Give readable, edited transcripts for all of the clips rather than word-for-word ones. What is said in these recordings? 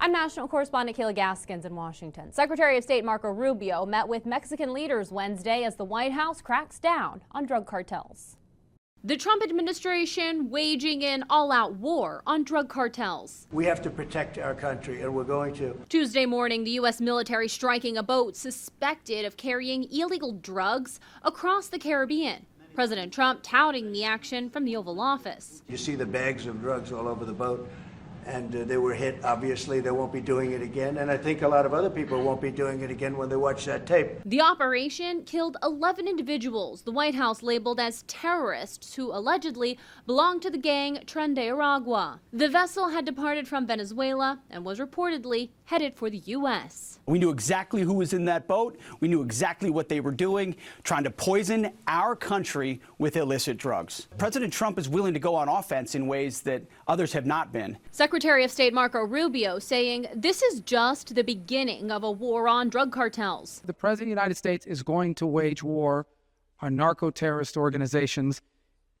I'm national correspondent Kayla Gaskins in Washington. Secretary of State Marco Rubio met with Mexican leaders Wednesday as the White House cracks down on drug cartels. The Trump administration waging an all-out war on drug cartels. We have to protect our country, and we're going to. Tuesday morning, the U.S. military striking a boat suspected of carrying illegal drugs across the Caribbean. President Trump touting the action from the Oval Office. You see the bags of drugs all over the boat, and they were hit. Obviously, they won't be doing it again, and I think a lot of other people won't be doing it again when they watch that tape. The operation killed 11 individuals the White House labeled as terrorists who allegedly belonged to the gang Tren de Aragua. The vessel had departed from Venezuela and was reportedly headed for the U.S. We knew exactly who was in that boat. We knew exactly what they were doing, trying to poison our country with illicit drugs. President Trump is willing to go on offense in ways that others have not been. Secretary of State Marco Rubio saying this is just the beginning of a war on drug cartels. The President of the United States is going to wage war on narco-terrorist organizations.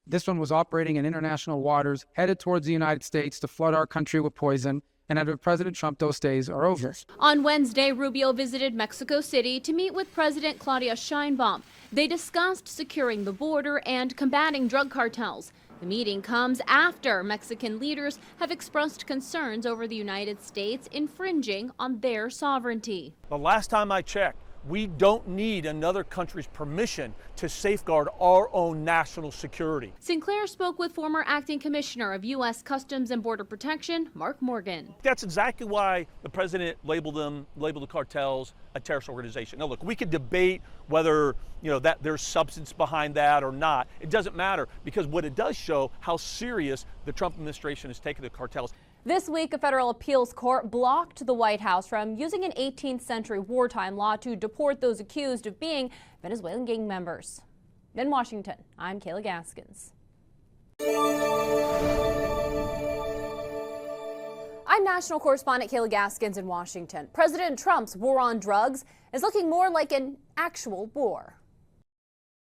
This one was operating in international waters, headed towards the United States to flood our country with poison. And under President Trump, those days are over. On Wednesday, Rubio visited Mexico City to meet with President Claudia Sheinbaum. They discussed securing the border and combating drug cartels. The meeting comes after Mexican leaders have expressed concerns over the United States infringing on their sovereignty. The last time I checked, we don't need another country's permission to safeguard our own national security. Sinclair spoke with former acting commissioner of U.S. Customs and Border Protection, Mark Morgan. That's exactly why the president labeled the cartels a terrorist organization. Now, look, we could debate whether that there's substance behind that or not. It doesn't matter, because what it does show how serious the Trump administration is taking the cartels. This week, a federal appeals court blocked the White House from using an 18th century wartime law to deport those accused of being Venezuelan gang members. In Washington, I'm Kayla Gaskins. I'm national correspondent Kayla Gaskins in Washington. President Trump's war on drugs is looking more like an actual war.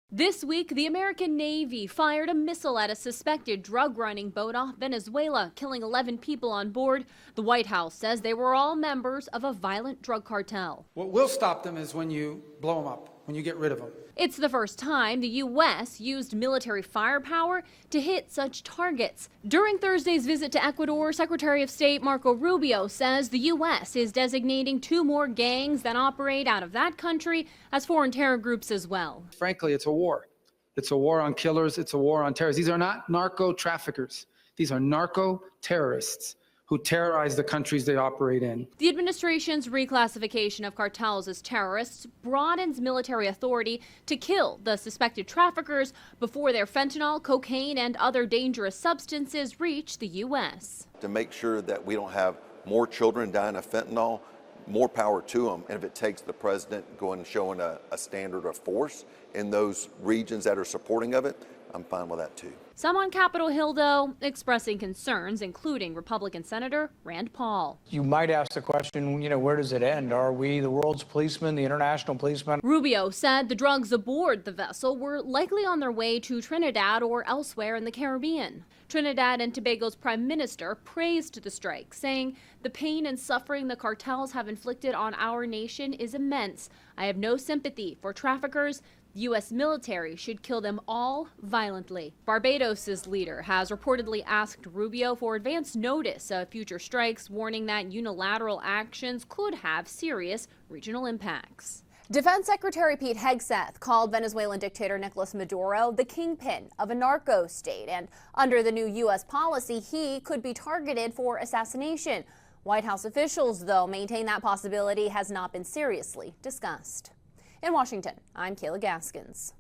This week, the American Navy fired a missile at a suspected drug-running boat off Venezuela, killing 11 people on board. The White House says they were all members of a violent drug cartel. What will stop them is when you blow them up, when you get rid of them. It's the first time the U.S. used military firepower to hit such targets. During Thursday's visit to Ecuador, Secretary of State Marco Rubio says the U.S. is designating 2 more gangs that operate out of that country as foreign terror groups as well. Frankly, it's a war. It's a war on killers. It's a war on terrorists. These are not narco traffickers. These are narco terrorists who terrorize the countries they operate in. The administration's reclassification of cartels as terrorists broadens military authority to kill the suspected traffickers before their fentanyl, cocaine, and other dangerous substances reach the U.S. To make sure that we don't have more children dying of fentanyl, more power to them. And if it takes the president going and showing a standard of force in those regions that are supporting of it, I'm fine with that too. Some on Capitol Hill, though, expressing concerns, including Republican Senator Rand Paul. You might ask the question, where does it end? Are we the world's policemen, the international policemen? Rubio said the drugs aboard the vessel were likely on their way to Trinidad or elsewhere in the Caribbean. Trinidad and Tobago's prime minister praised the strike, saying the pain and suffering the cartels have inflicted on our nation is immense. I have no sympathy for traffickers. The U.S. military should kill them all violently. Barbados's leader has reportedly asked Rubio for advance notice of future strikes, warning that unilateral actions could have serious regional impacts. Defense Secretary Pete Hegseth called Venezuelan dictator Nicolas Maduro the kingpin of a narco state, and under the new U.S. policy, he could be targeted for assassination. White House officials, though, maintain that possibility has not been seriously discussed. In Washington, I'm Kayla Gaskins.